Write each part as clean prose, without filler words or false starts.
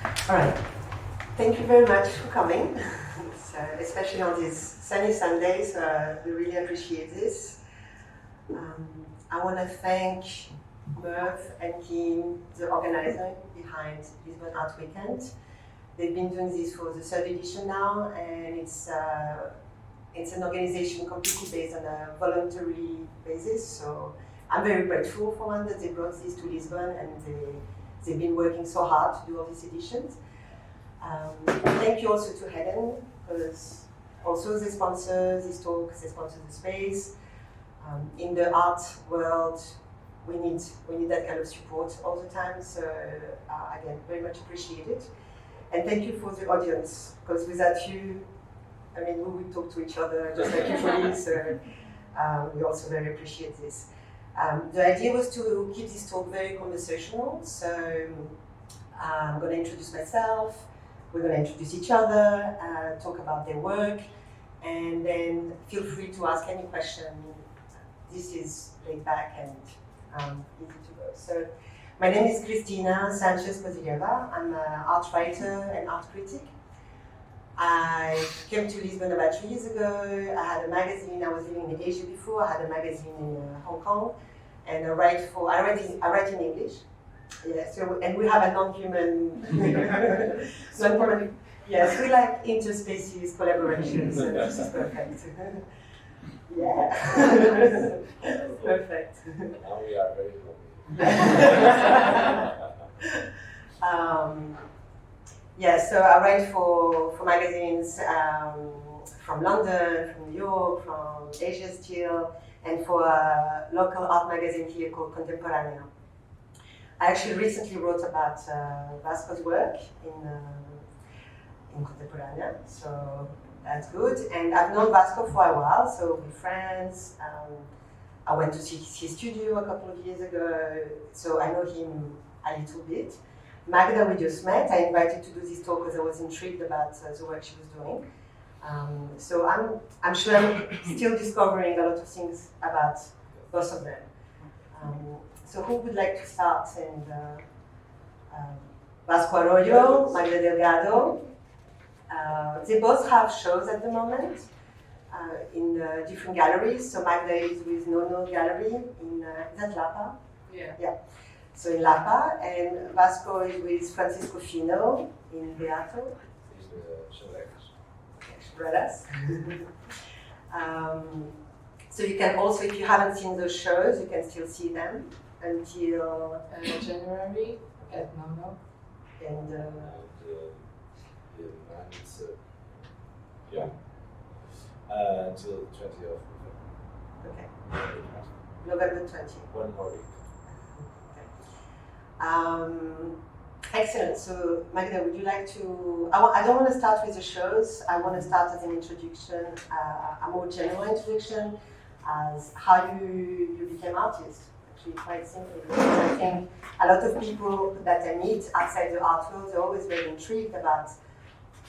All right. Thank you very much for coming, especially on this sunny Sunday, so we really appreciate this. I want to thank Merv and Kim, the organizer behind Lisbon Art Weekend. They've been doing this for the third edition now, and it's an organization completely based on a voluntary basis. So I'm very grateful for one that they brought this to Lisbon, and they've been working so hard to do all these editions. Thank you also to Helen, because also they sponsor this talk, they sponsor the space. In the art world, we need that kind of support all the time. So again, very much appreciate it. And thank you for the audience, because without you, I mean, we would talk to each other just like usually. So we also very appreciate this. The idea was to keep this talk very conversational. So I'm going to introduce myself. We're going to introduce each other, talk about their work, and then feel free to ask any question. This is laid back and easy to go. So my name is Cristina Sanchez-Kozyreva. I'm an art writer and art critic. I came to Lisbon about 3 years ago. I had a magazine. I was living in Asia before. I had a magazine in Hong Kong, and I write in English. Yeah, so, and we have a non-human, yes, we like interspecies collaborations, so this is perfect. Yeah, perfect. Now we are very happy. Yeah, so I write for magazines from London, from New York, from Asia still, and for a local art magazine here called Contemporánea. I actually recently wrote about Vasco's work in Contemporánea, so that's good. And I've known Vasco for a while, so we're friends. I went to see his studio a couple of years ago, so I know him a little bit. Magda, we just met. I invited to do this talk because I was intrigued about the work she was doing. So I'm sure I'm still discovering a lot of things about both of them. So who would like to start? And Vasco Araújo, Magda Delgado. They both have shows at the moment in different galleries. So Magda is with Nono Gallery in Lapa. Yeah. So in Lapa, and Vasco is with Francisco Fino in Beato. He's the Brothers. So you can also, if you haven't seen those shows, you can still see them until January at Nono. And until 20th of November. Okay. November 20th. 1 more week. Excellent. So Magda, would you like to? I don't want to start with the shows. I want to start as an introduction, a more general introduction, as how you became artist. Actually, quite simply, because I think a lot of people that I meet outside the art world are always very intrigued about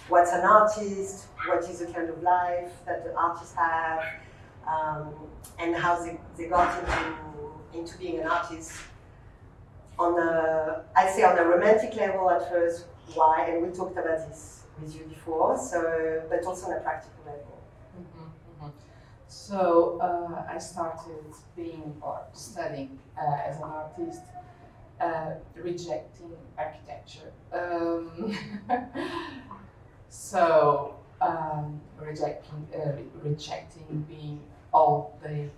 what's an artist, what is the kind of life that the artists have, and how they got into being an artist. I'd say on a romantic level at first, why, and we talked about this with you before, so, but also on a practical level. Mm-hmm, mm-hmm. So I started studying as an artist, rejecting architecture. Rejecting being all day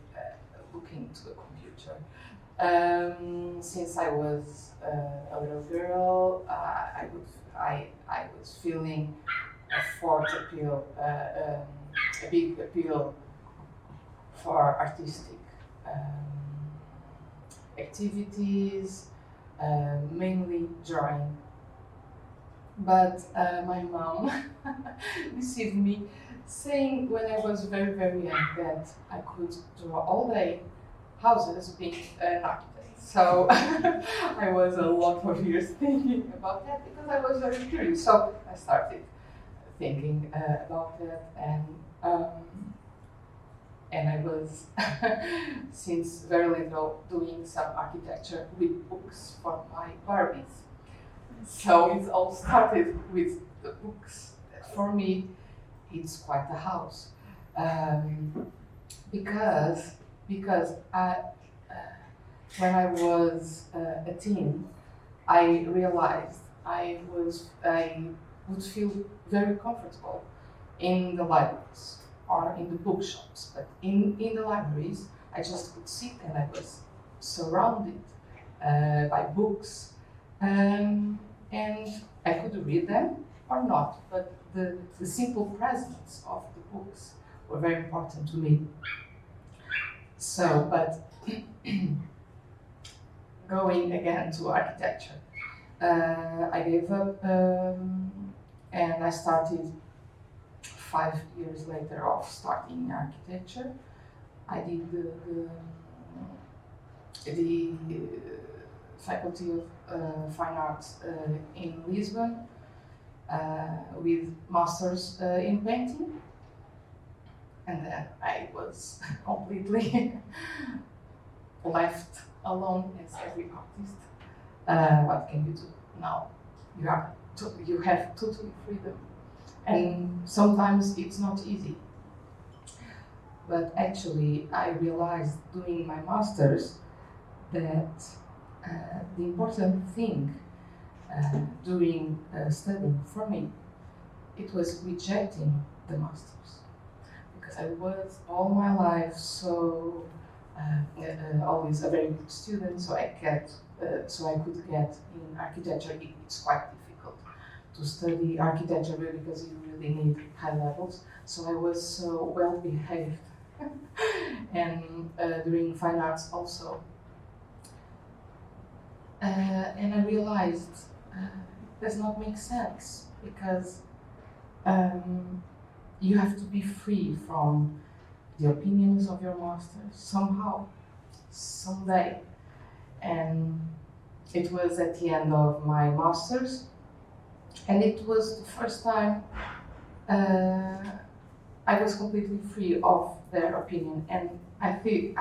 looking to the computer. Since I was a little girl, I was feeling a big appeal for artistic activities, mainly drawing. But my mom deceived me, saying when I was very, very young that I could draw all day houses being an architect. So I was a lot of years thinking about that because I was very curious. So I started thinking about that, and I was since very little doing some architecture with books for my Barbies. So it all started with the books. For me, it's quite a house. Because when I was a teen, I realized I would feel very comfortable in the libraries or in the bookshops, but in the libraries I just could sit and I was surrounded by books, and I could read them or not, but the simple presence of the books were very important to me. So, but going again to architecture, I gave up and I started 5 years later of starting architecture. I did the Faculty of Fine Arts in Lisbon with masters in painting, and then I was completely left alone as every artist. What can you do now? You have total freedom, and sometimes it's not easy. But actually, I realized doing my masters that the important thing during studying for me, it was rejecting the masters, because I was all my life so always a very good student, so I could get in architecture. It's quite difficult to study architecture because you really need high levels. So I was so well behaved, and during fine arts also. And I realized it does not make sense, because you have to be free from the opinions of your masters somehow, someday. And it was at the end of my masters, and it was the first time I was completely free of their opinion. And I think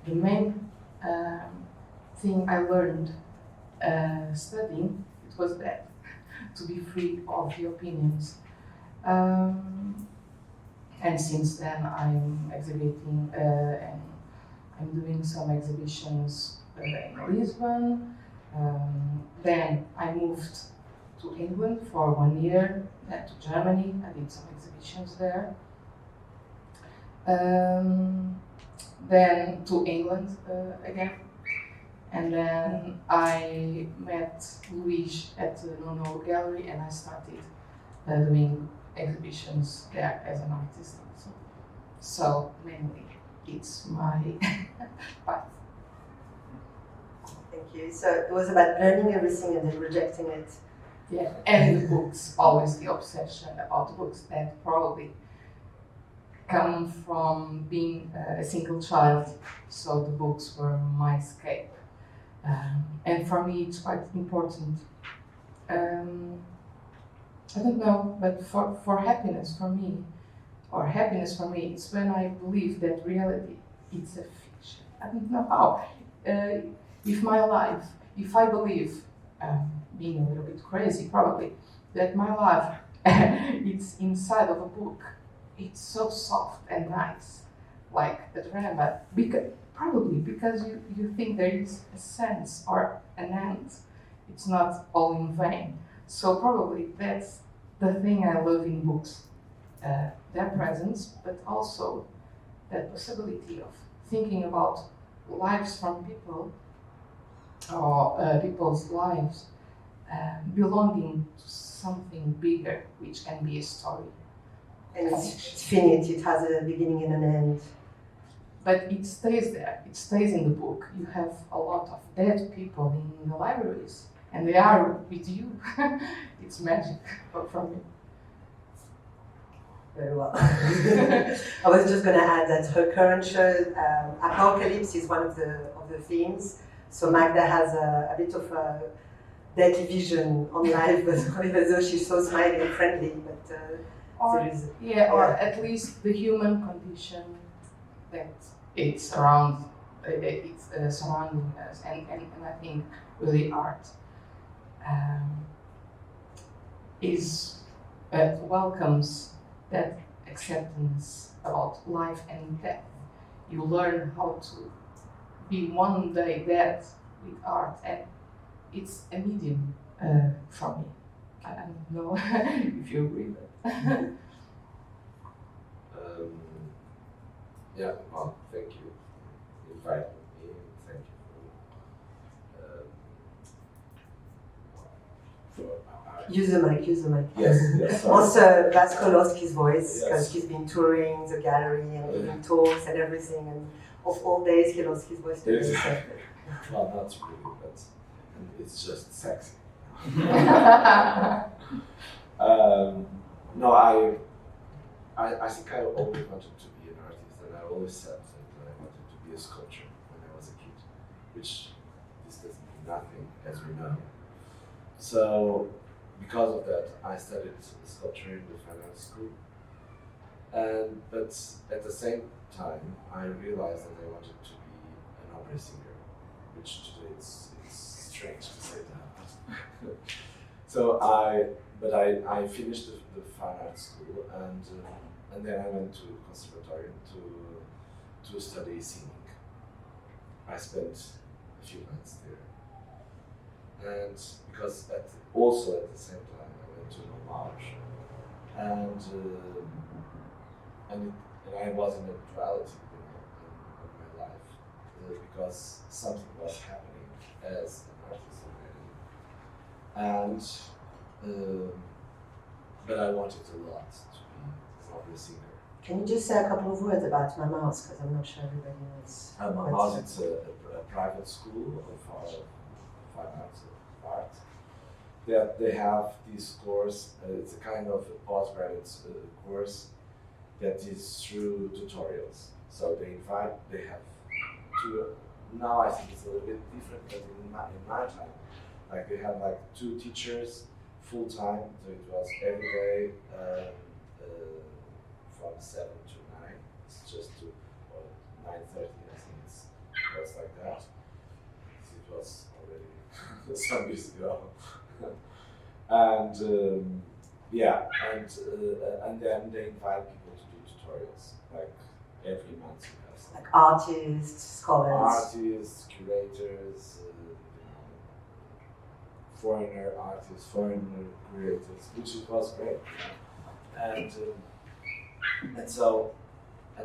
the main thing I learned studying, it was that, to be free of the opinions. And since then I'm exhibiting and I'm doing some exhibitions in Lisbon. Then I moved to England for 1 year, then to Germany. I did some exhibitions there. Then to England again. And then I met Luis at the Nono Gallery, and I started doing exhibitions there as an artist also. So mainly it's my path. Thank you. So it was about learning everything and then rejecting it. Yeah, and the books, always the obsession about the books, that probably come from being a single child, so the books were my escape. And for me it's quite important. I don't know, but for happiness for me, it's when I believe that reality is a fiction. I don't know how. If I believe, being a little bit crazy probably, that my life it's inside of a book, it's so soft and nice, like a drama, because you think there is a sense or an end. It's not all in vain. So probably that's the thing I love in books, their presence, but also that possibility of thinking about lives from people, or people's lives belonging to something bigger, which can be a story. And it's finite, it has a beginning and an end. But it stays there, it stays in the book. You have a lot of dead people in the libraries, and they are with you. It's magic for me. Very well. I was just going to add that her current show, Apocalypse, is one of the themes. So Magda has a bit of a deadly vision on life, but even though she's so smiling and friendly, but or at least the human condition that it's surrounding us, and I think really art um, is welcomes that acceptance about life and death. You learn how to be one day dead with art, and it's a medium for me. I don't know if you agree with that. Yeah, well, thank you for inviting me. Thank you for Use the mic, use the mic. Yes, sorry. Also, Vasco lost his voice because Yes. he's been touring the gallery and giving talks and everything, and of all days he lost his voice today. Yes. So. Well, not really, but it's just sexy. No, I think I always wanted to be an artist, and I always said that I wanted to be a sculptor when I was a kid, which this doesn't mean nothing, as we know. So, because of that, I studied sculpture in the fine arts school, but at the same time, I realized that I wanted to be an opera singer, which today it's strange to say that. So I finished the fine arts school, and then I went to conservatorium to study singing. I spent a few months there, and because also at the same time I went to March, and I was in a duality in my life because something was happening as an artist already, and but I wanted a lot to be an opera singer. Can you just say a couple of words about Mama's, because I'm not sure everybody knows. Mama's, it's a private school of fine arts, of art. They have this course, it's a kind of a postgraduate course that is through tutorials. So they have two, now I think it's a little bit different, but in my time, like they had like 2 teachers full time, so it was every day from 7 to 9. It's just 9:30, I think it was like that. It was already some years ago. And and then they invite people to do tutorials, like every month you have some. Like artists, scholars. Artists, curators, foreigner artists, foreigner curators, which it was great. And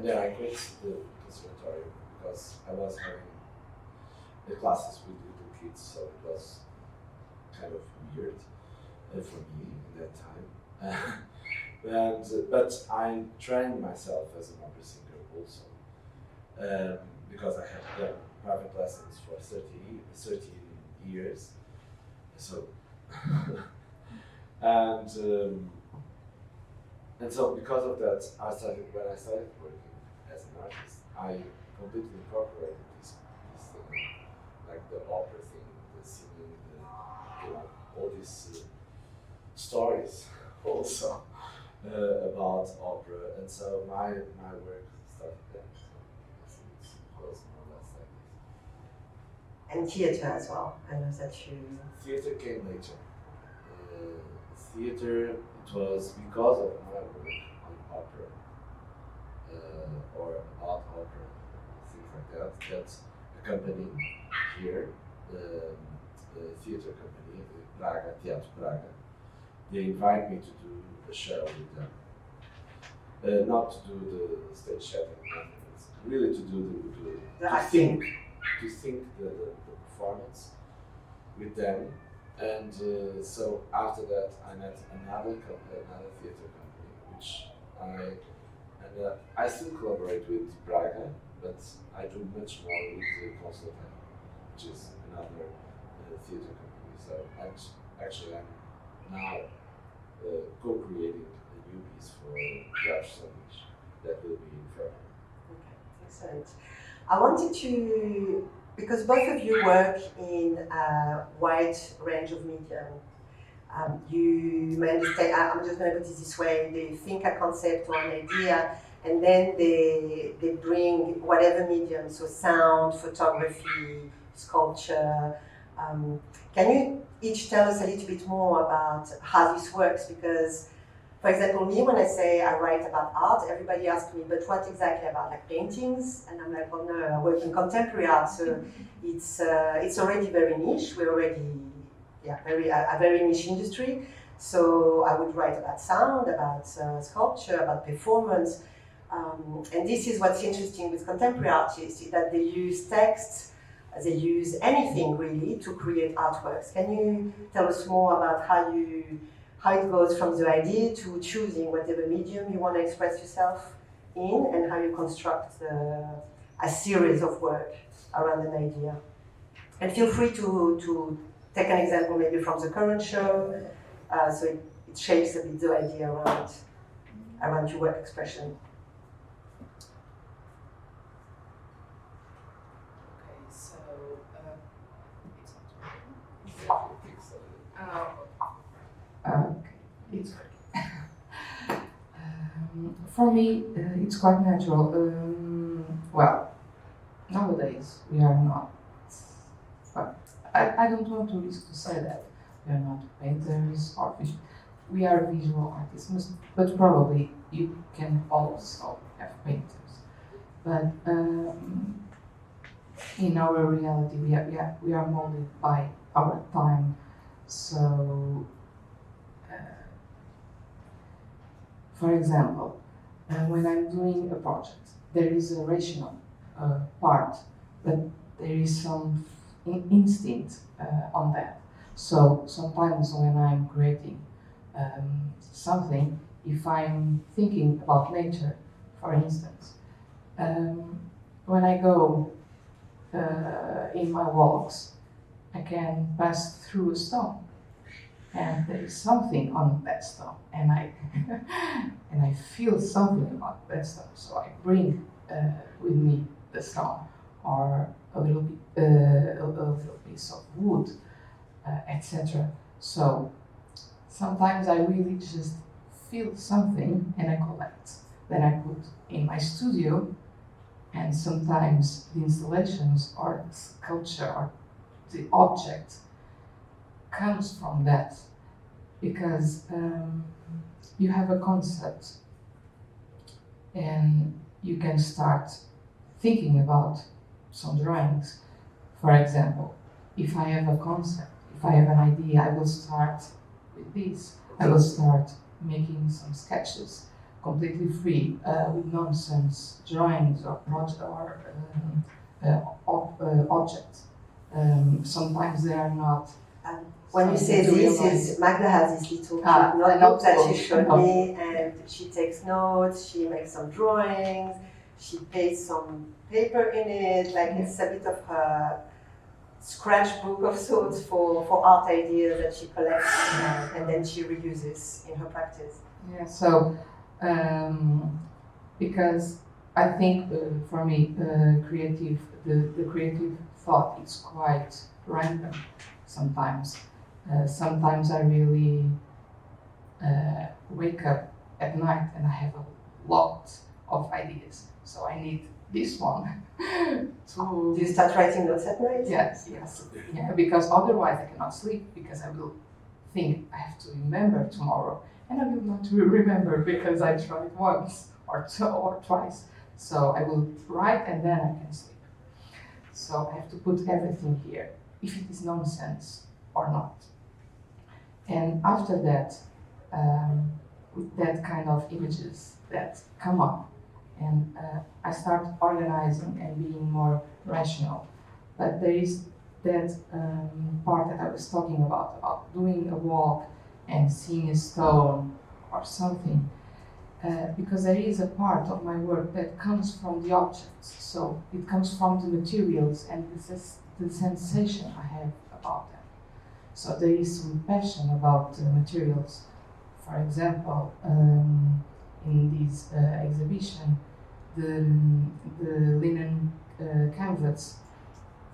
then I quit the conservatory because I was having the classes with little kids, so it was kind of weird for me in that time. But I trained myself as an opera singer also, because I had done private lessons for 13 years. So and so because of that, when I started working as an artist, I completely incorporated this thing, like the opera thing, the singing, all these stories also about opera, and so my work started there. So it was more or less like this. And theatre as well. I know that you. Theatre came later. Theatre, it was because of my work on opera, or about opera, things like that, that a company here, the theatre company, Praga, Teatro Praga, they invite me to do a show with them. Not to do the stage setting, it's really to do to think the performance with them. And so after that, I met another theatre company, which I still collaborate with Braga, but I do much more with the Consultant, which is another theatre company. So actually, I'm now co-creating a new piece for Dutch Sandwich that will be in February. Okay, excellent. I wanted to, because both of you work in a wide range of media. You may understand, I'm just going to put it this way, they think a concept or an idea, and then they bring whatever medium, so sound, photography, sculpture, Can you each tell us a little bit more about how this works? Because, for example, me, when I say I write about art, everybody asks me, but what exactly about, like paintings? And I'm like, well, no, I work in contemporary art, so it's already very niche. We're already, a very niche industry. So I would write about sound, about sculpture, about performance. And this is what's interesting with contemporary artists, is that they use texts, they use anything really to create artworks. Can you tell us more about how it goes from the idea to choosing whatever medium you want to express yourself in, and how you construct a series of work around an idea? And feel free to take an example maybe from the current show, so it shapes a bit the idea around your work expression. It's for me, it's quite natural. Well, nowadays we are not. But I don't want to risk to say that we are not painters or we are visual artists, but probably you can also have painters. But in our reality, we are molded by our time. So, for example, when I'm doing a project, there is a rational part, but there is some instinct on that. So sometimes when I'm creating something, if I'm thinking about nature, for instance, when I go in my walks, I can pass through a stone, and there is something on that stone, and I feel something about that stone. So I bring with me the stone, or a little piece of wood, etc. So sometimes I really just feel something and I collect. Then I put in my studio, and sometimes the installations or the sculpture or the object comes from that, because you have a concept and you can start thinking about some drawings. For example, if I have a concept, if I have an idea, I will start with this. I will start making some sketches completely free, with nonsense drawings or objects. Sometimes they are not. When you say this, Magda has this little notebook that she showed me, and she takes notes, she makes some drawings, she pastes some paper in it, like it's a bit of a scratchbook of sorts for art ideas that she collects and then she reuses in her practice. Yeah, so because I think for me, the creative thought is quite random sometimes. Sometimes I really wake up at night and I have a lot of ideas. So I need this one to... Do you start writing notes at night? Yes. Yeah, because otherwise I cannot sleep, because I will think I have to remember tomorrow, and I will not remember because I tried once or twice. So I will write and then I can sleep. So I have to put everything here, if it is nonsense or not. And after that, with that kind of images that come up, and I start organizing and being more rational. But there is that part that I was talking about doing a walk and seeing a stone or something, because there is a part of my work that comes from the objects. So it comes from the materials and the sensation I have about them. So there is some passion about the materials. For example, in this exhibition, the linen canvas,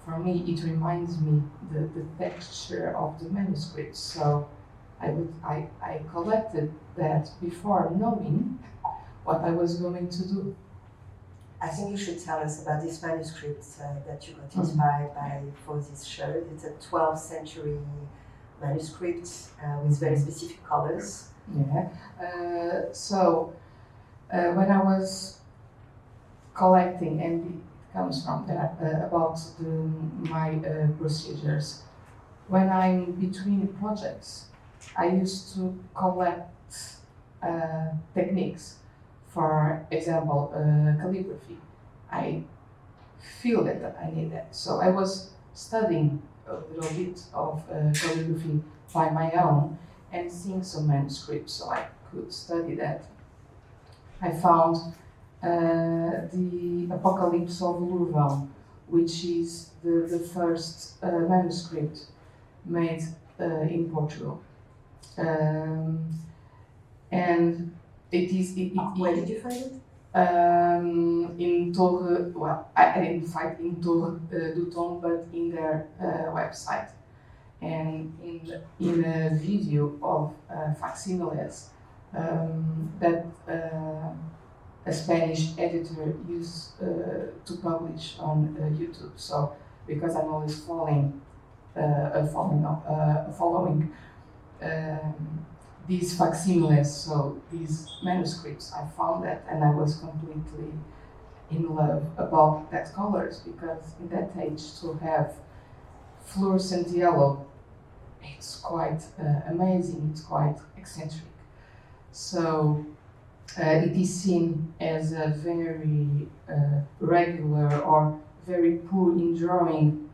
for me it reminds me the texture of the manuscript. So I collected that before knowing what I was going to do. I think you should tell us about this manuscript that you got inspired by for this show. It's a 12th century manuscript with very specific colors. Yeah. When I was collecting, and it comes from that, about my procedures, when I'm between projects, I used to collect techniques. For example, calligraphy. I feel that I need that. So I was studying a little bit of calligraphy by my own and seeing some manuscripts so I could study that. I found the Apocalypse of Lourval, which is the first manuscript made in Portugal. And where did you find it? In Torre, well, I didn't find in Torre do Tom, but in their website. And in a video of facsimiles that a Spanish editor used to publish on YouTube. So, because I'm always following these facsimiles, so these manuscripts, I found that, and I was completely in love about that colors, because in that age to have fluorescent yellow, it's quite amazing, it's quite eccentric. So it is seen as a very regular or very poor in drawing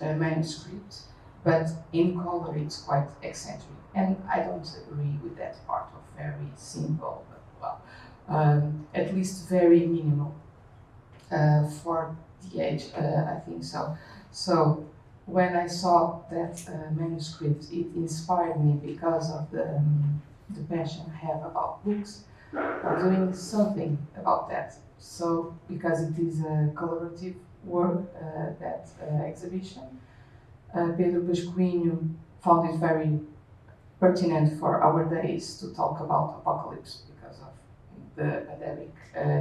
manuscript. But in color, it's quite eccentric, and I don't agree with that part of very simple, but well, at least very minimal for the age, I think so. So when I saw that manuscript, it inspired me because of the passion I have about books, of doing something about that. So because it is a collaborative work, that exhibition. Pedro Pascoinho found it very pertinent for our days to talk about apocalypse because of the pandemic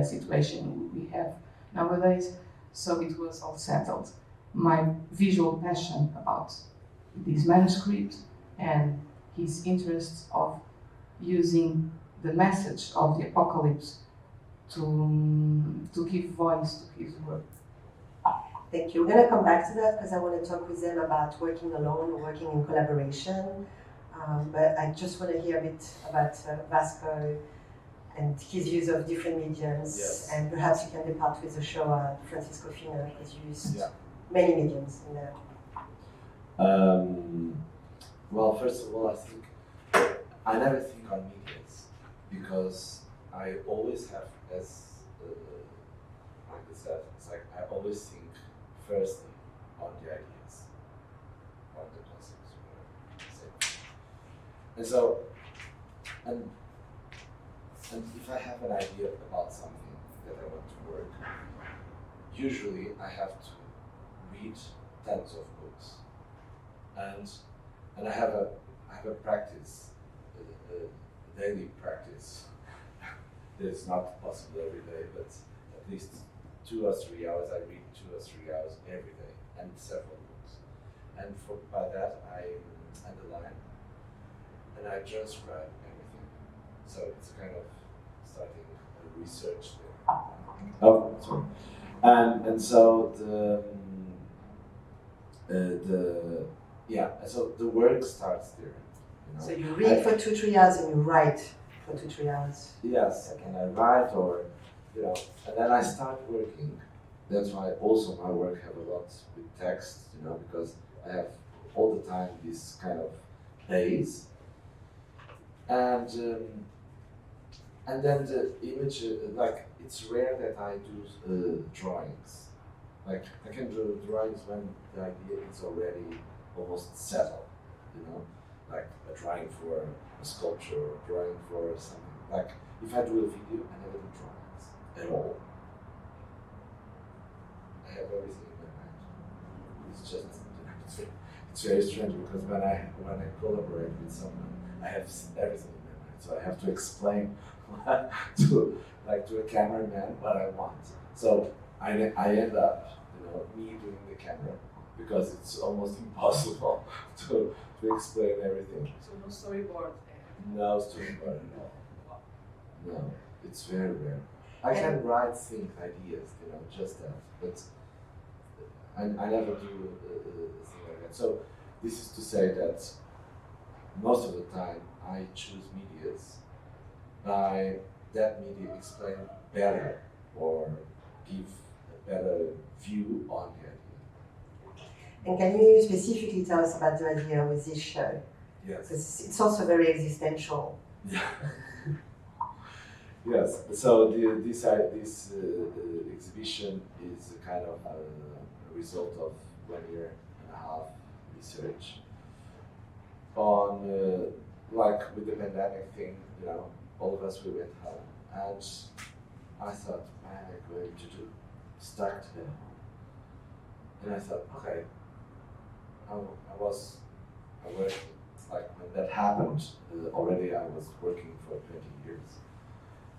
situation we have nowadays. So it was all settled. My visual passion about this manuscript and his interest of using the message of the apocalypse to give voice to his work. Thank you. We're going to come back to that because I want to talk with them about working alone or working in collaboration. But I just want to hear a bit about Vasco and his use of different mediums. Yes. And perhaps you can depart with the show Francisco Fina, because you used Yeah. many mediums in there. Well, first of all, I think I never think on medias because I always have, as Magda said, it's like I always think firstly on the ideas, on the concepts, whatever. And so, and if I have an idea about something that I want to work, usually I have to read tons of books, and I have a practice, a daily practice. It's not possible every day, but at least 2 or 3 hours. I read 2 or 3 hours every day, and several books. And by that I underline and I transcribe everything. So it's kind of starting a research there. Oh, sorry. And so so the work starts there. You know? So you read for 2-3 hours and you write for 2-3 hours. Yes, Okay. and I write and then I start working. That's why also my work have a lot with text, because I have all the time this kind of days. And then the image, it's rare that I do drawings. Like I can do drawings when the idea is already almost settled, like a drawing for a sculpture, or a drawing for something. Like if I do a video, I never do drawings at all. I have everything in my mind. It's just, it's very strange because when I collaborate with someone, I have everything in my mind. So I have to explain to a cameraman what I want. So I end up, me doing the camera because it's almost impossible to explain everything. So no storyboard. No storyboard at all. No, it's very rare. I can write things, ideas, just that, but I never do a thing like that. So this is to say that most of the time I choose medias by that media explain better or give a better view on the idea. And can you specifically tell us about the idea with this show? Yes. Because it's also very existential. Yeah. Yes. So this exhibition is a kind of a result of 1.5 years research on with the pandemic thing. All of us we went home, and I thought, what am I going to do? Stuck to them. And I thought, okay, I worked, when that happened, already I was working for 20 years.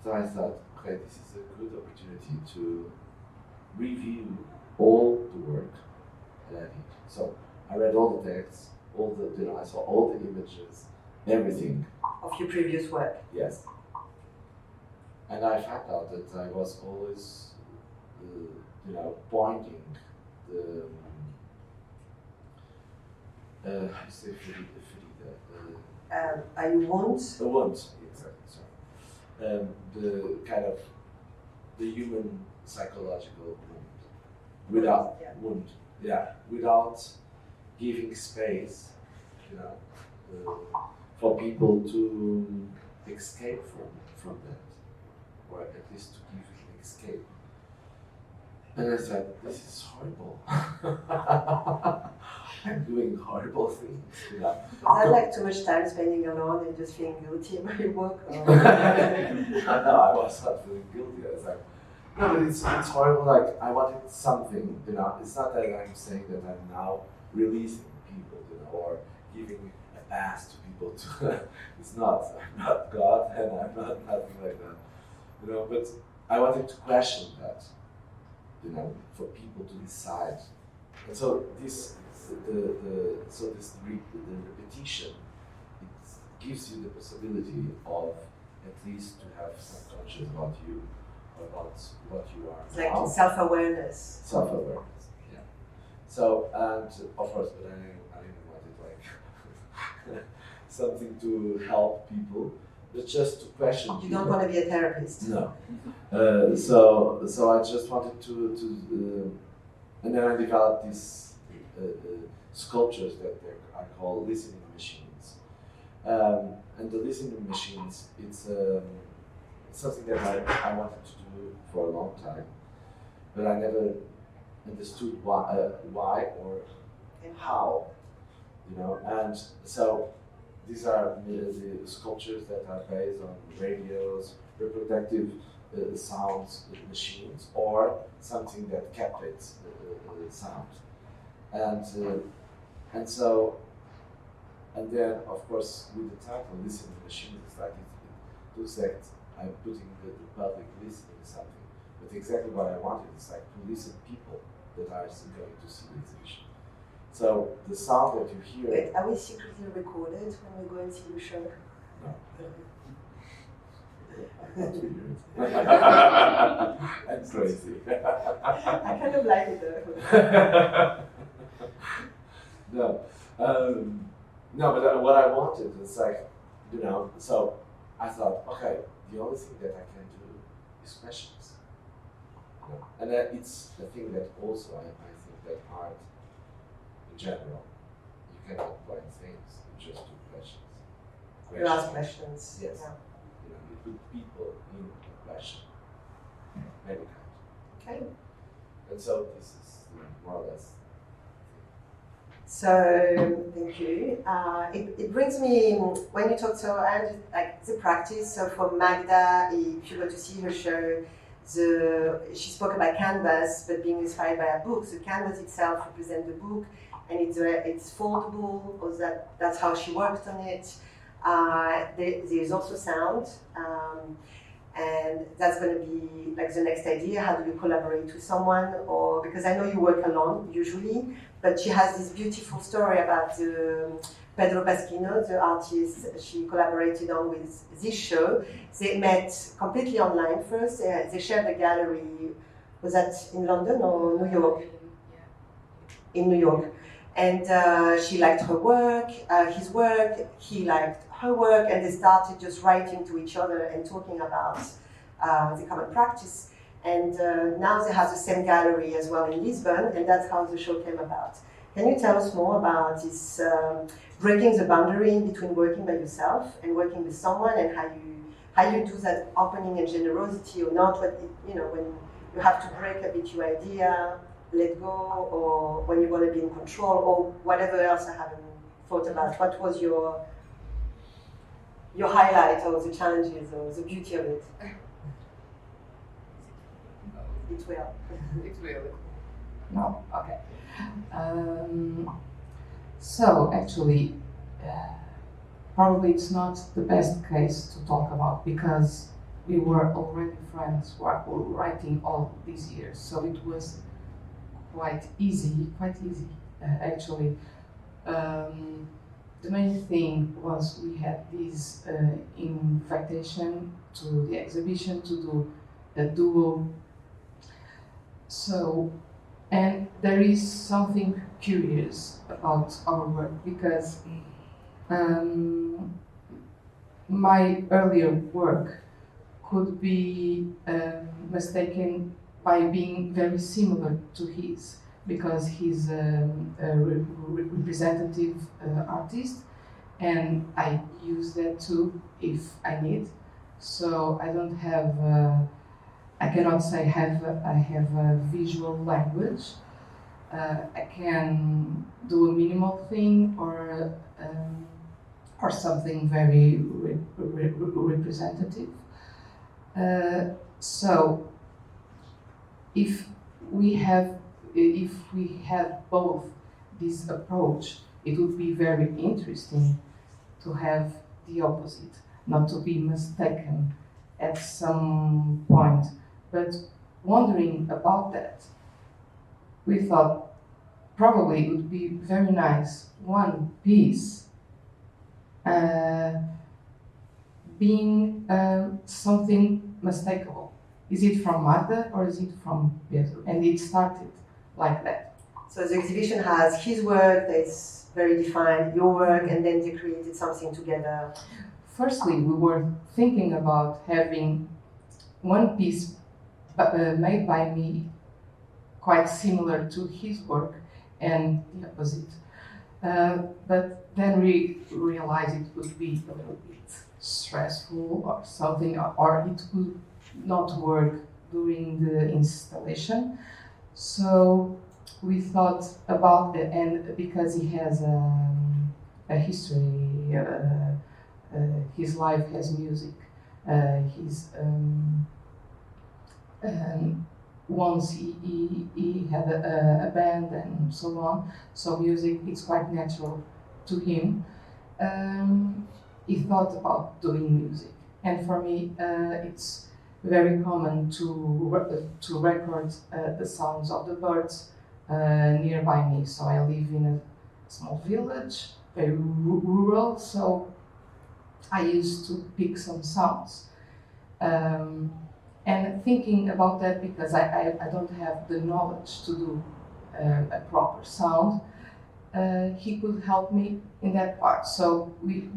So I thought, okay, this is a good opportunity to review all the work that I did. So I read all the texts, I saw all the images, everything. Of your previous work? Yes. And I found out that I was always, pointing the, how you say Are you wound? the wounds, exactly, sorry. The kind of the human psychological wound. Without giving space, for people to escape from that, or at least to give an escape. And I said, this is horrible. I'm doing horrible things. Is that like too much time spending alone and just feeling guilty about your work? Or? No, I was not feeling guilty. I was like, no, but it's horrible. Like, I wanted something, It's not that I'm saying that I'm now releasing people, or giving a pass to people. It's not. I'm not God, and I'm not nothing like that, But I wanted to question that, for people to decide. And so the repetition, it gives you the possibility of at least to have some conscious about you, about what you are. It's like self-awareness. Self-awareness, yeah. So, and of course, but I didn't want it like something to help people, but just to question. You don't want to be a therapist. No. So I just wanted to and then I developed these sculptures that I call listening machines. And the listening machines, it's something that I wanted to do for a long time, but I never understood why or how, And so these are the sculptures that are based on radios, reproductive sounds machines, or something that captures the sound, and then of course with the title listening machines, it's like it looks like I'm putting the public listening to something, but exactly what I wanted is like to listen people that are going to see the exhibition. So the sound that you hear. Wait, are we secretly recorded when we go and see the show? No. That's weird. I'm crazy. I kind of like it though. No, but what I wanted is like, so I thought, okay, the only thing that I can do is questions. And that it's the thing that also I think that art in general, you cannot point things, you just do questions. You ask questions. Yes. Yeah. You put people in a question. Many kinds. Okay. And so this is more or less. So thank you. It brings me when you talk. So I like the practice. So for Magda, if you go to see her show, she spoke about canvas, but being inspired by a book. The canvas itself represents the book, and it's foldable. Or that's how she worked on it. There's also sound, and that's going to be like the next idea. How do you collaborate with someone? Or because I know you work alone usually, but she has this beautiful story about Pedro Pasquino, the artist she collaborated on with this show. They met completely online first. They shared a gallery. Was that in London or New York? In New York. And she liked her work, his work, he liked her work, and they started just writing to each other and talking about the common practice. And now they have the same gallery as well in Lisbon, and that's how the show came about. Can you tell us more about this breaking the boundary between working by yourself and working with someone, and how you do that opening and generosity, or not? What when you have to break a bit your idea, let go, or when you want to be in control, or whatever else I haven't thought about. What was your highlight, or the challenges, or the beauty of it? It will. It will. No? Okay. So actually, probably it's not the best case to talk about, because we were already friends writing all these years. So it was quite easy actually. The main thing was we had this invitation to the exhibition to do a duo. So, and there is something curious about our work, because my earlier work could be mistaken by being very similar to his, because he's a representative artist, and I use that too if I need. So I don't have, I cannot say I have a visual language. I can do a minimal thing, or something very representative. So if we had both this approach, it would be very interesting to have the opposite, not to be mistaken at some point. But wondering about that, we thought probably it would be very nice, one piece being something mistakable. Is it from Magda or is it from Pedro? And it started like that. So the exhibition has his work that's very defined, your work, and then they created something together. Firstly, we were thinking about having one piece made by me quite similar to his work, and the opposite. But then we realized it would be a little bit stressful or something, or it would not work during the installation. So we thought about it, and because he has a history, his life has music. Once he had a band and so on, so music is quite natural to him. He thought about doing music, and for me it's very common to record the sounds of the birds nearby me. So I live in a small village, very rural, so I used to pick some sounds. And thinking about that, because I don't have the knowledge to do a proper sound, he could help me in that part. So we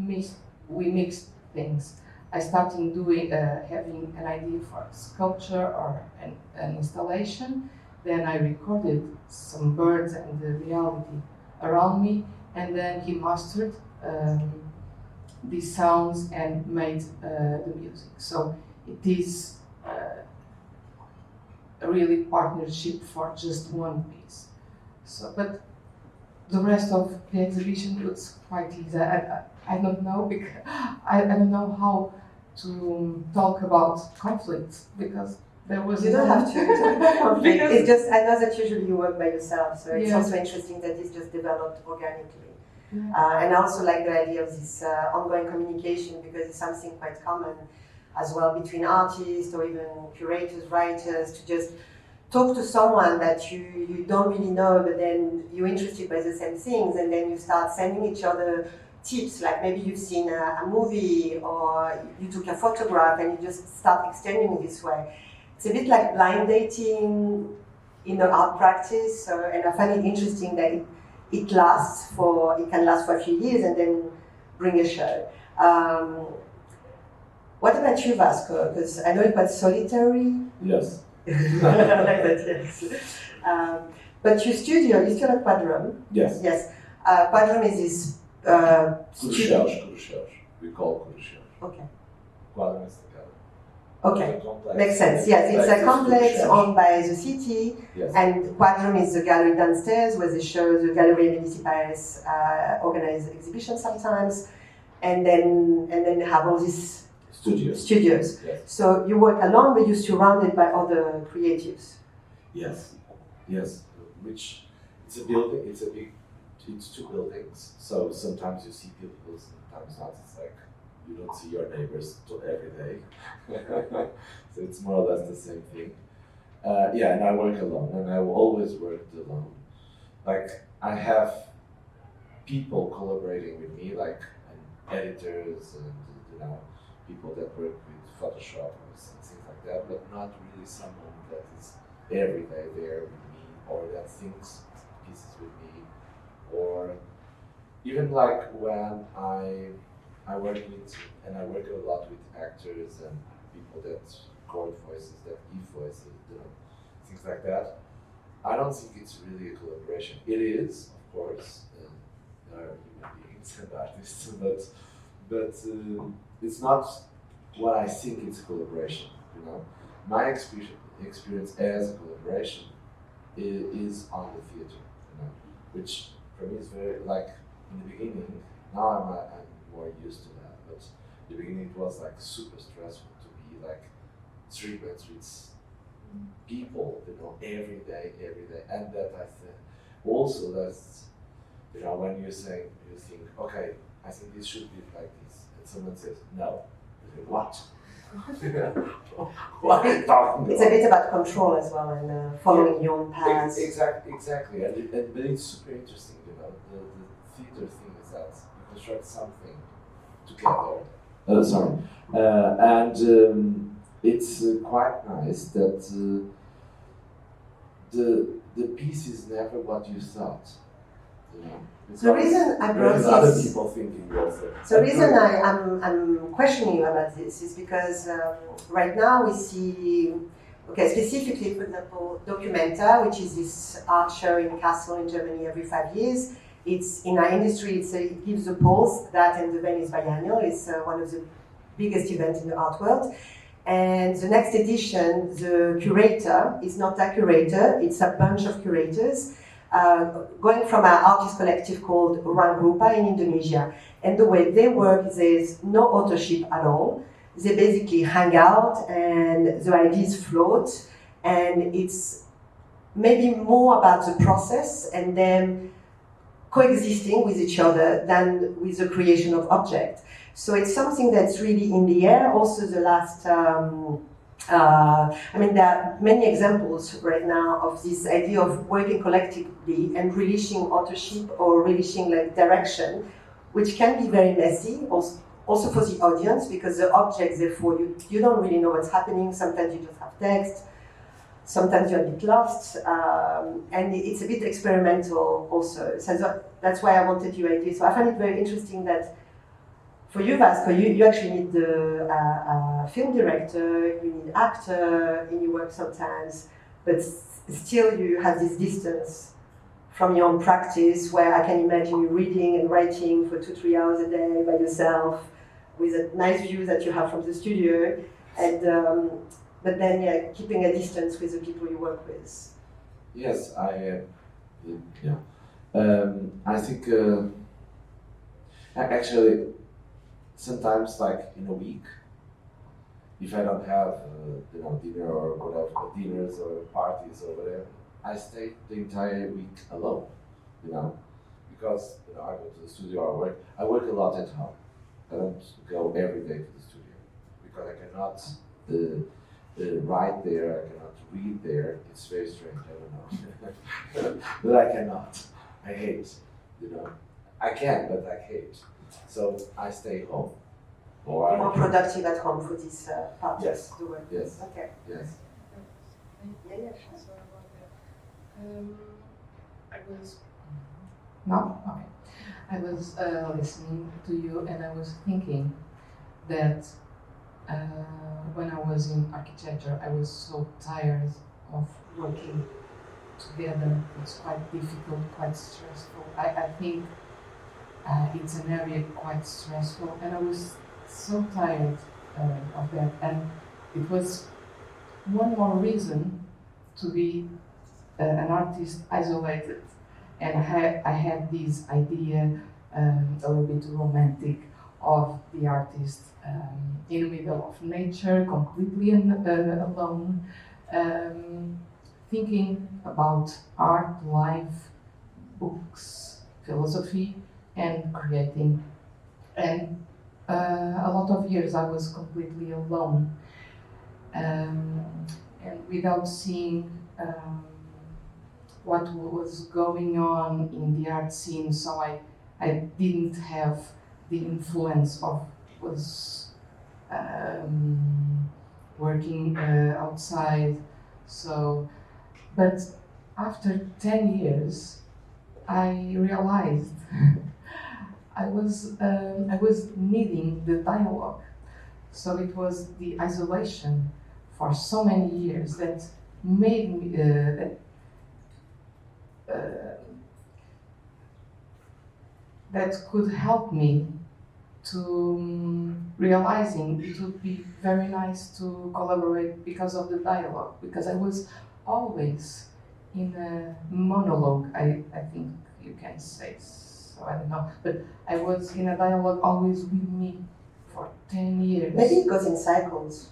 mixed things. I started having an idea for a sculpture or an installation. Then I recorded some birds and the reality around me, and then he mastered these sounds and made the music. So it is a really partnership for just one piece. So, but the rest of the exhibition was quite easy. I don't know, because I don't know how to talk about conflicts, because there was you don't have to talk about conflict. It's just, I know that usually you work by yourself, so it's Yeah. also interesting that it's just developed organically. And I also like the idea of this ongoing communication, because it's something quite common as well between artists or even curators, writers, to just talk to someone that you don't really know, but then you're interested by the same things, and then you start sending each other tips, like maybe you've seen a movie or you took a photograph and you just start exchanging this way. It's a bit like blind dating in the art practice, and I find it interesting that it can last for a few years and then bring a show. What about you, Vasco? Because I know it was solitary. Yes. I like that, yes. But your studio, you still have Quadrum? Yes. Yes. Quadrum is this studio. Crucial. We call Crucial. Okay. Quadrum is together. Okay. Complex. Makes sense. Yes, it's a complex owned by the city, yes. And Quadrum is the gallery downstairs where they show the Gallery Municipales organize exhibitions sometimes, and then they have all these studios. Yes. So you work alone, but you're surrounded by other creatives. Yes. Which it's a building. It's two buildings. So sometimes you see people, sometimes not. It's like you don't see your neighbors every day. So it's more or less the same thing. And I work alone, and I will always work alone. Like I have people collaborating with me, like editors and people that work with Photoshop and things like that, but not really someone that is every day there with me, or that thinks pieces with me, or even like when I work with, and I work a lot with actors and people that record voices, that give voices, things like that. I don't think it's really a collaboration. It is, of course, there are human beings and artists, but it's not what I think it's a collaboration. My experience as a collaboration is on the theater, which for me is very, like in the beginning. Now I'm more used to that, but in the beginning it was like super stressful to be like 3 months with people, every day, and that I think also that's, when you think, okay, I think this should be like this, and someone says no, you say, what? What are you talking about? It's a bit about control as well, and following your own path. Exactly, but it's super interesting. The theater thing is that you construct something together. It's quite nice that the piece is never what you thought. The reason I brought this, other people thinking also. The reason I'm questioning you about this is because right now we see, specifically, for example, Documenta, which is this art show in Kassel in Germany every 5 years. It's in our industry. It gives a pulse. That and the Venice Biennial is one of the biggest events in the art world. And the next edition, the curator is not a curator; it's a bunch of curators. Going from an artist collective called Orang Rupa in Indonesia. And the way they work is there's no authorship at all. They basically hang out and the ideas float, and it's maybe more about the process and them coexisting with each other than with the creation of objects. So it's something that's really in the air. Also the last there are many examples right now of this idea of working collectively and releasing authorship or releasing direction, which can be very messy, also for the audience, because the objects, therefore, you don't really know what's happening. Sometimes you just have text, sometimes you're a bit lost, and it's a bit experimental also. So that's why I wanted your idea. So I find it very interesting that for you, Vasco, you actually need a film director, you need actor in your work sometimes, but still you have this distance from your own practice, where I can imagine you reading and writing for 2-3 hours a day by yourself, with a nice view that you have from the studio, and but then keeping a distance with the people you work with. Yes, I think actually. Sometimes, like in a week, if I don't have dinner or whatever, dinners or parties or whatever, I stay the entire week alone, because I go to the studio, I work a lot at home. I don't go every day to the studio because I cannot write there, I cannot read there. It's very strange, I don't know. But I cannot. I hate, I can, but I hate. So I stay home. Or more productive at home for this part Yes. of the work. Yes. Okay. Yes. Yeah, sure. Sorry about that. I was. No? Okay. I was listening to you and I was thinking that when I was in architecture, I was so tired of working together. It's quite difficult, quite stressful. I think it's an area quite stressful, and I was so tired of that. And it was one more reason to be an artist isolated. And I had this idea, a little bit romantic, of the artist in the middle of nature, completely alone, thinking about art, life, books, philosophy, and creating. And a lot of years I was completely alone, and without seeing what was going on in the art scene, so I didn't have the influence of was working outside. So, but after 10 years, I realized I was needing the dialogue. So it was the isolation for so many years that made me that could help me to realizing it would be very nice to collaborate because of the dialogue, because I was always in a monologue, I think you can say, so I don't know, but I was in a dialogue always with me for 10 years. Maybe it goes in cycles.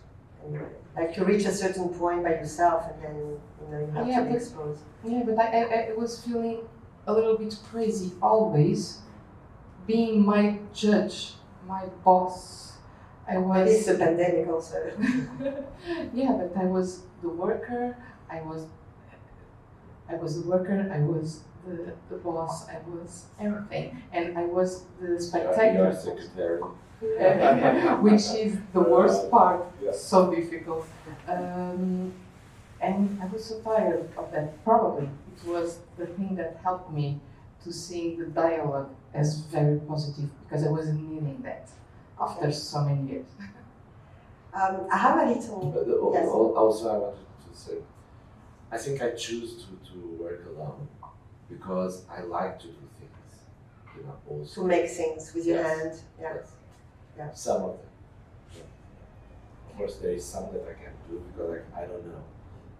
Like you reach a certain point by yourself and then you have to be exposed. Yeah, but I was feeling a little bit crazy always, being my judge, my boss. Maybe it's a pandemic also. Yeah, but I was the worker, I was the worker, I was the boss, I was everything, and I was the spectator. Your secretary. Which is the worst part, Yeah. so difficult. And I was so tired of that. Probably it was the thing that helped me to see the dialogue as very positive, because I wasn't needing that after so many years. I have a little. Yes. Also, I wanted to say, I think I choose to work alone because I like to do things, also. To make things with your Yes. hand. Yeah. Yes. Yeah. Some of them. Yeah. Of course, there is some that I can't do because I don't know.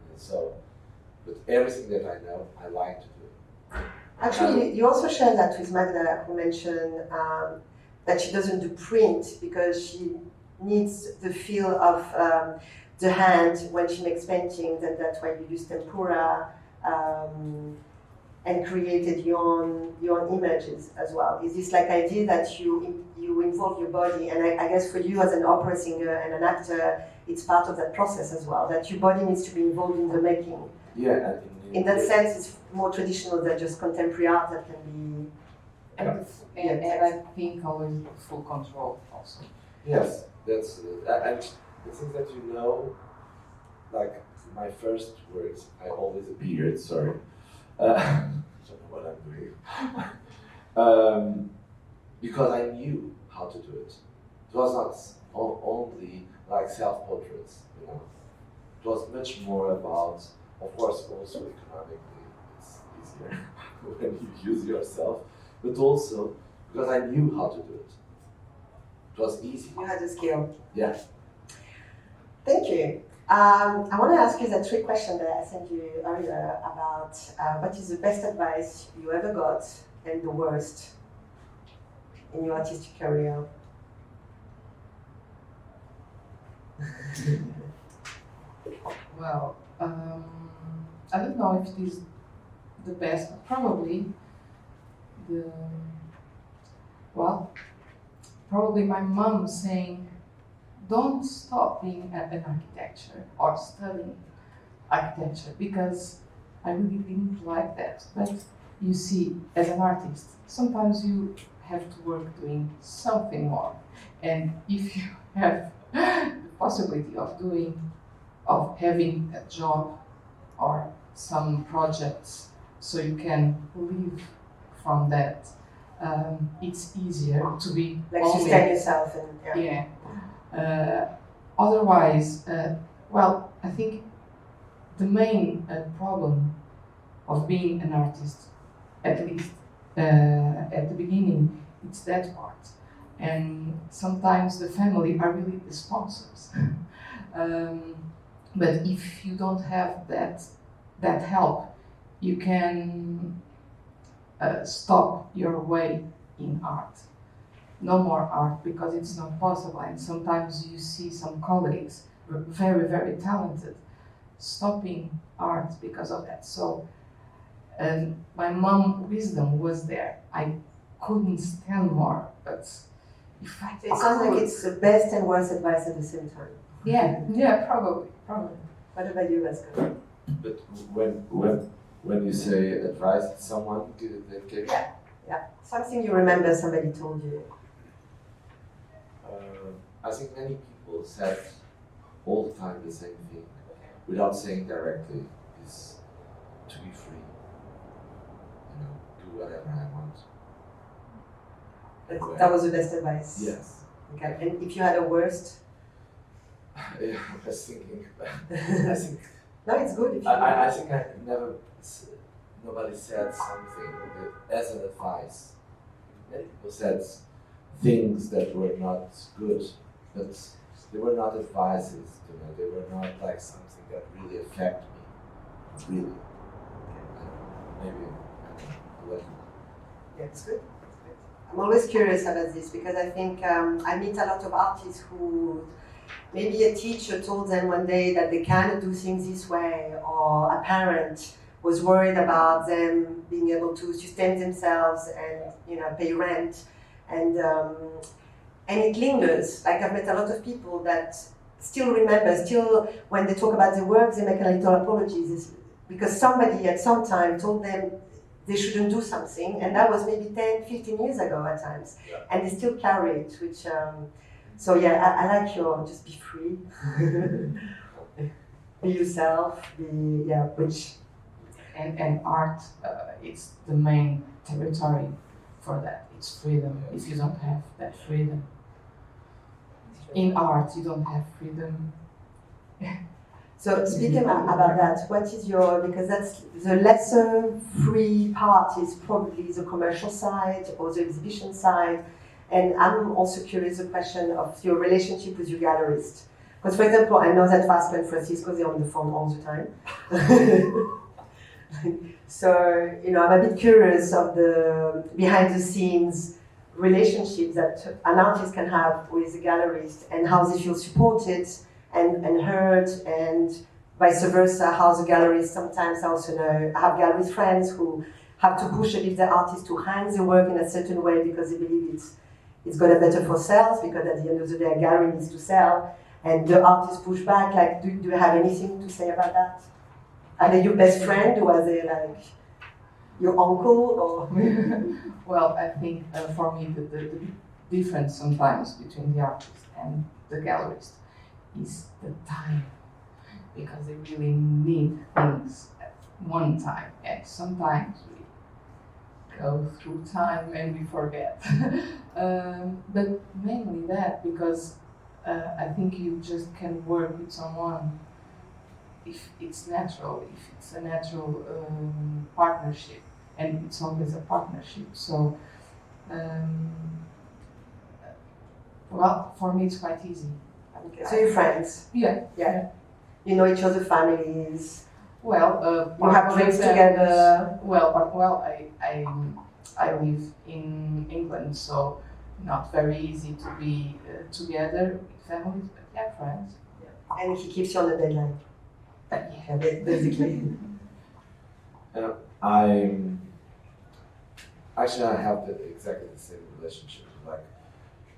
And so, but everything that I know, I like to do. Actually, you also share that with Magda, who mentioned that she doesn't do print because she needs the feel of the hand when she makes paintings, and that's why you use tempura and created your own images as well. Is this like idea that you involve your body, and I guess for you as an opera singer and an actor, it's part of that process as well, that your body needs to be involved in the making. Yeah. In that sense, it's more traditional than just contemporary art that can be. And I think always full control also. Yes, that's and the thing that like my first works, I always appeared. Sorry, I don't know what I'm doing. Because I knew how to do it. It was not only like self-portraits, It was much more about, of course, also economically, it's easier when you use yourself, but also because I knew how to do it. It was easy. You had the skill. Yeah. Thank you. I want to ask you the 3 questions that I sent you earlier about what is the best advice you ever got and the worst in your artistic career. Well, I don't know if it is the best, but probably the, well, probably my mom saying, don't stop being an architecture or studying architecture, because I really didn't like that. But you see, as an artist, sometimes you have to work doing something more. And if you have the possibility of having a job or some projects so you can live from that, it's easier to be Like only, sustain yourself and yeah. Otherwise, well, I think the main problem of being an artist, at least at the beginning, it's that part. And sometimes the family are really the sponsors. But if you don't have that help, you can stop your way in art. No more art, because it's not possible. And sometimes you see some colleagues, very, very talented, stopping art because of that. So my mom's wisdom was there. I couldn't stand more, but if I it sounds like it's the best and worst advice at the same time. yeah, probably. What about you, Vasco? But when you say advice to someone, that gave you? Yeah, something you remember somebody told you. I think many people said all the time the same thing, without saying directly, is to be free. You know, do whatever I want. That was the best advice. Yes. Okay, and if you had a worst? Yeah, I was thinking. I think. No, it's good if you. I think nobody said something as an advice. Many people said things that were not good, but they were not advices to me. They were not like something that really affected me. Really. Maybe. I don't know. Yeah, it's good. I'm always curious about this because I think I meet a lot of artists who maybe a teacher told them one day that they cannot do things this way, or a parent was worried about them being able to sustain themselves and pay rent, and it lingers. Like I've met a lot of people that still remember, when they talk about their work, they make a little apologies because somebody at some time told them they shouldn't do something, and that was maybe 10, 15 years ago at times, and they still carry it, which, so yeah, I like your, just be free, be yourself, which... And art, it's the main territory for that, it's freedom. If you don't have that freedom, in art you don't have freedom. So speaking about that, what is because that's the lesser free part is probably the commercial side or the exhibition side. And I'm also curious the question of your relationship with your gallerist. Because for example, I know that Vasco and Francisco, they're on the phone all the time. So, I'm a bit curious of the behind the scenes relationship that an artist can have with a gallerist and how they feel supported and heard, and vice versa, how the galleries sometimes also know, I have gallery friends who have to push a bit the artist to hang the work in a certain way because they believe it's gonna better for sales, because at the end of the day a gallery needs to sell, and the artist push back. Like, do you have anything to say about that? Are they your best friend, or are they like your uncle, or? Well, I think for me the difference sometimes between the artist and the gallerist is the time, because they really need things at one time, and sometimes we go through time and we forget. But mainly that, because I think you just can work with someone if it's natural, if it's a natural partnership, and it's always a partnership. So, well, for me it's quite easy. Okay. So you're friends? Yeah. You know each other's families? Well, you have drinks together? Well, I live in England, so not very easy to be together with families, but yeah, friends. Yeah. And he keeps you on the deadline? Yeah, basically. Actually, I have exactly the same relationship. Like,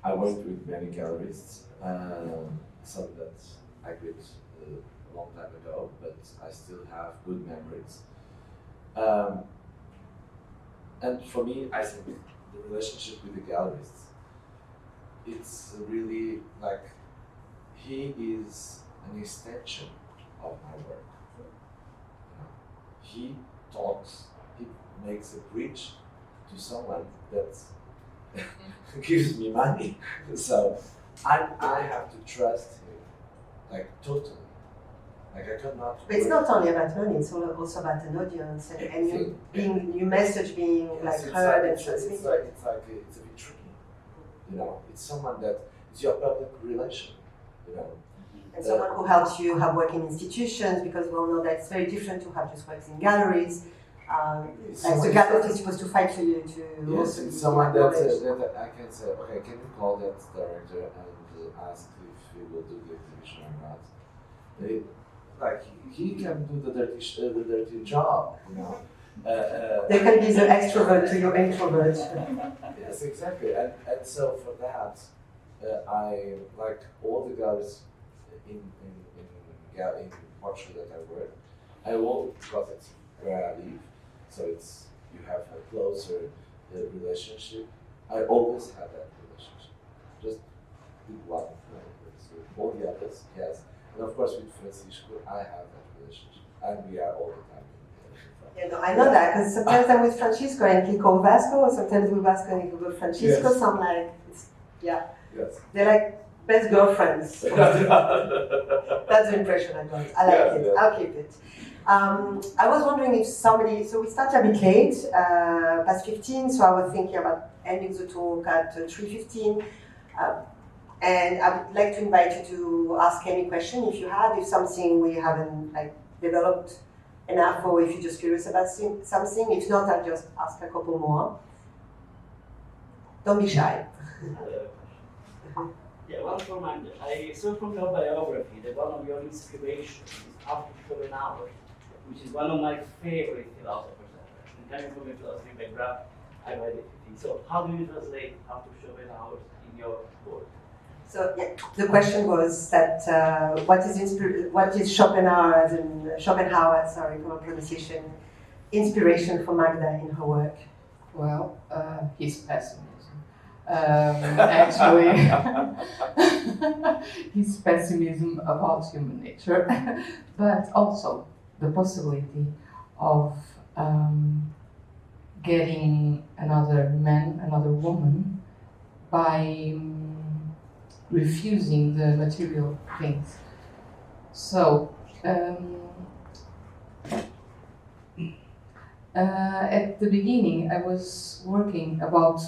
I worked with many gallerists, some that I quit a long time ago, but I still have good memories. And for me, I think the relationship with the gallerists, it's really like he is an extension of my work. He talks, he makes a bridge to someone that gives me money. So I have to trust him, like totally. Like I cannot. But it's not only about money; it's also about an audience and your message being like heard and transmitted. It's a vitrine, you know. It's someone that is your public relation, you know. And someone who helps you have work in institutions, because we all know that it's very different to have just works in galleries. Like the gallery is supposed to fight for you to. Yes, it's someone that I can say, okay, can you call that director and ask if he will do the exhibition or not? Like he can do the dirty job, you know. They can be the extrovert to your introvert. Yes, exactly, and so for that, I like all the galleries in Portugal that I work. I will because it's where I live, so it's you have a closer relationship. I always have that relationship, just with one. With all the others, yes. And of course, with Francisco, I have that relationship, and we are all the time. Yeah, no, I know that because sometimes I'm with Francisco and he called Vasco, or sometimes with Vasco and he called Francisco. Yes. So I'm like, yeah, yes. They're like best girlfriends. That's the impression I got. I like it. Yes. I'll keep it. I was wondering if somebody. So we started a bit late, past 15. So I was thinking about ending the talk at 3:15. And I would like to invite you to ask any question if you have, if something we haven't like developed enough, or if you're just curious about something. If not, I'll just ask a couple more. Don't be shy. Yeah, one for Magda. I saw from your biography that one of your inspirations is Arthur Schopenhauer, which is one of my favorite philosophers ever. And coming from a philosophy background, I read it. So how do you translate Arthur Schopenhauer in your work? So yeah, the question was that what is Schopenhauer, sorry for my pronunciation, inspiration for Magda in her work? Well, his pessimism. Actually, his pessimism about human nature, but also the possibility of getting another man, another woman, by refusing the material things. So, at the beginning, I was working about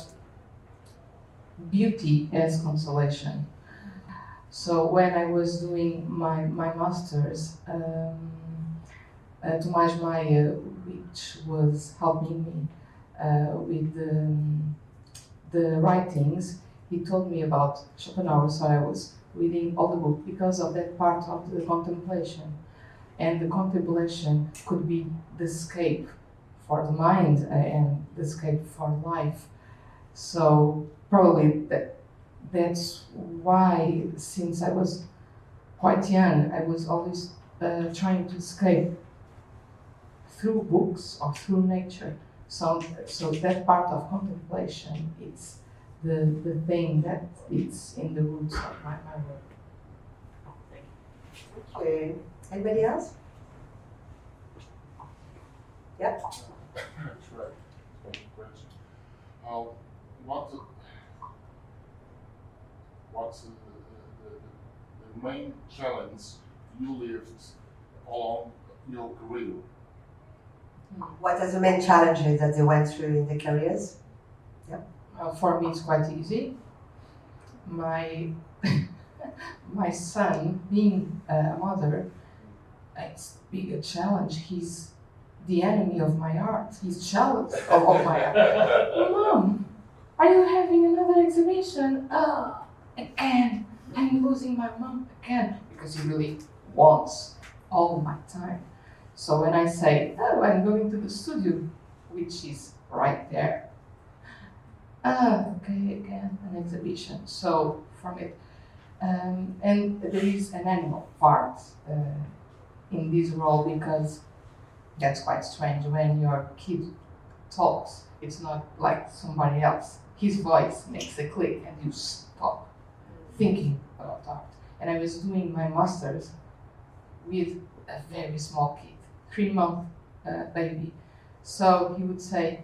beauty as consolation. So when I was doing my master's, Tomás Maia, which was helping me with the writings, he told me about Schopenhauer, so I was reading all the book because of that part of the contemplation. And the contemplation could be the escape for the mind and the escape for life. So probably that's why, since I was quite young, I was always trying to escape through books or through nature. So that part of contemplation, it's the thing that it's in the roots of my work. Okay. Anybody else? Yeah. That's right. That's a question. What's the main challenge you lived along your career? What are the main challenges that they went through in their careers? Yeah. For me, it's quite easy. My son, being a mother, it's a big challenge. He's the enemy of my art. He's jealous of my art. Mom, are you having another exhibition? Again, I'm losing my mom again, because he really wants all my time. So when I say, oh, I'm going to the studio, which is right there, Okay, again, an exhibition. So from it, and there is an animal part in this role because that's quite strange when your kid talks. It's not like somebody else. His voice makes a click and you stop thinking about art. And I was doing my master's with a very small kid, 3-month baby. So he would say,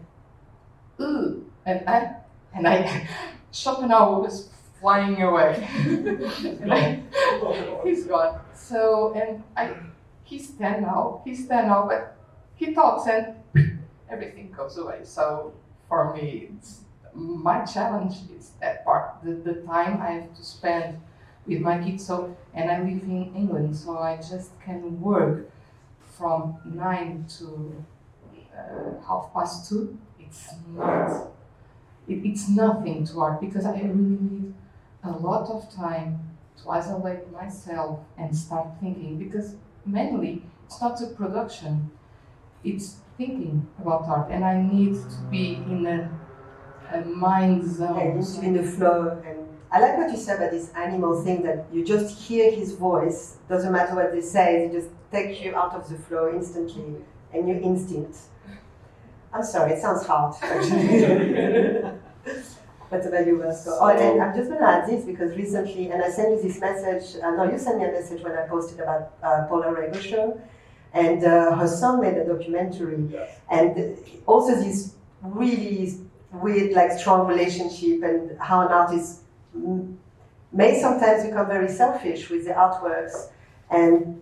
ooh, and I Schopenhauer was flying away. He's gone. So, he's 10 now, but he talks and everything goes away. So for me, my challenge is that part, the time I have to spend with my kids. So, and I live in England, so I just can work from 9 to 2:30. It's nothing to art because I really need a lot of time to isolate myself and start thinking, because mainly it's not a production, it's thinking about art, and I need to be in a mind zone. Yeah, you need to be in the flow. And I like what you said about this animal thing, that you just hear his voice, doesn't matter what they say, it just takes you out of the flow instantly, and your instinct. I'm sorry, it sounds hard, actually. What about you, Vasco? Oh, and I'm just going to add this because recently, and I sent you this message, you sent me a message when I posted about Paula Rego show, and her son made a documentary, Yes. and also this really weird, like, strong relationship, and how an artist may sometimes become very selfish with the artworks, and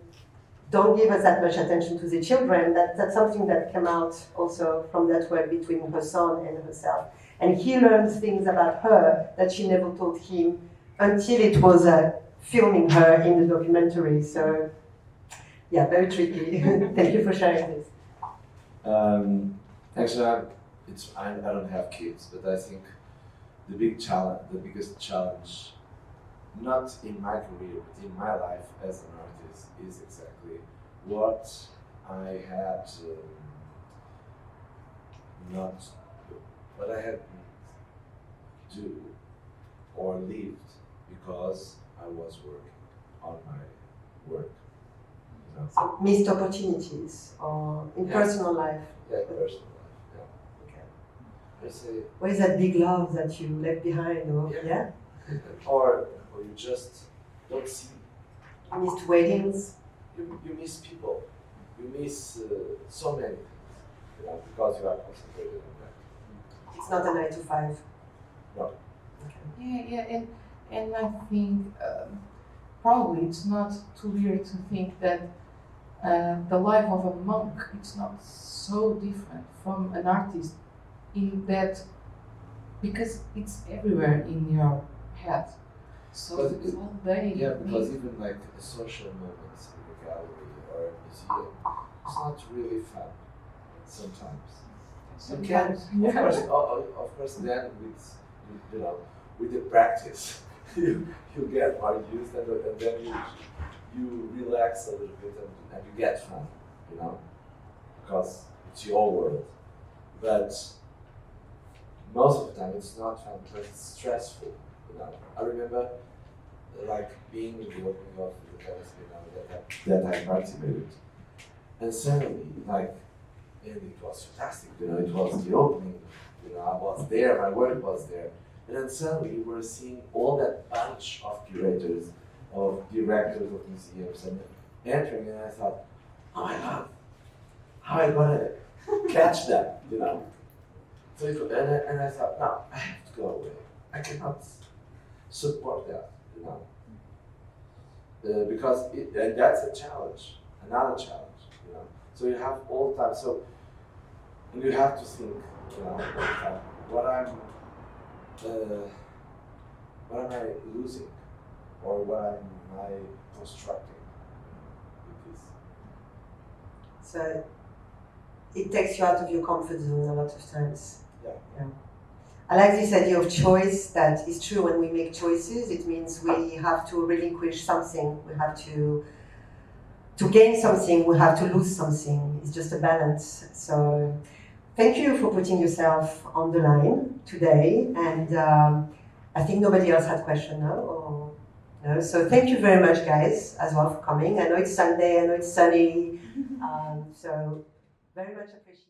don't give us that much attention to the children. That's something that came out also from that work between her son and herself. And he learns things about her that she never told him until it was filming her in the documentary. So, yeah, very tricky. Thank you for sharing this. Actually, I don't have kids, but I think the biggest challenge, not in my career, but in my life as an artist, is exactly what I had do or lived because I was working on my work. You know? So, missed opportunities or in personal life. Yeah, personal life. Yeah. Okay. I say, What is that big love that you left behind? Or, yeah? or you just don't see. You missed weddings. You miss people. You miss so many things, you know, because you are concentrated on that. It's not a 9 to 5. No. Yeah, and I think probably it's not too weird to think that the life of a monk, it's not so different from an artist in that, because it's everywhere in your head. So all day. Yeah, because even like a social moments in a gallery or a museum, it's not really fun sometimes. You can, of course, then with the practice, you get more used, and then you relax a little bit and you get fun, you know, because it's your world. But most of the time it's not fun because it's stressful, you know. I remember like being in the opening of the tennis that I participated, and suddenly and it was fantastic, you know, it was the opening, you know, I was there, my work was there. And then suddenly we were seeing all that bunch of curators, of directors of museums and entering, and I thought, oh my God, how am I gonna catch that, you know? So and I thought, no, I have to go away. I support that, you know. Because and that's a challenge, another challenge, you know. So you have all the time, and you have to think, you know, what am I losing, or what am I constructing with this? So it takes you out of your comfort zone a lot of times. Yeah. I like this idea of choice. That is true. When we make choices, it means we have to relinquish something. We have to gain something. We have to lose something. It's just a balance. So thank you for putting yourself on the line today. And I think nobody else had question now, or no? So thank you very much, guys, as well for coming. I know it's Sunday, I know it's sunny, so very much appreciate.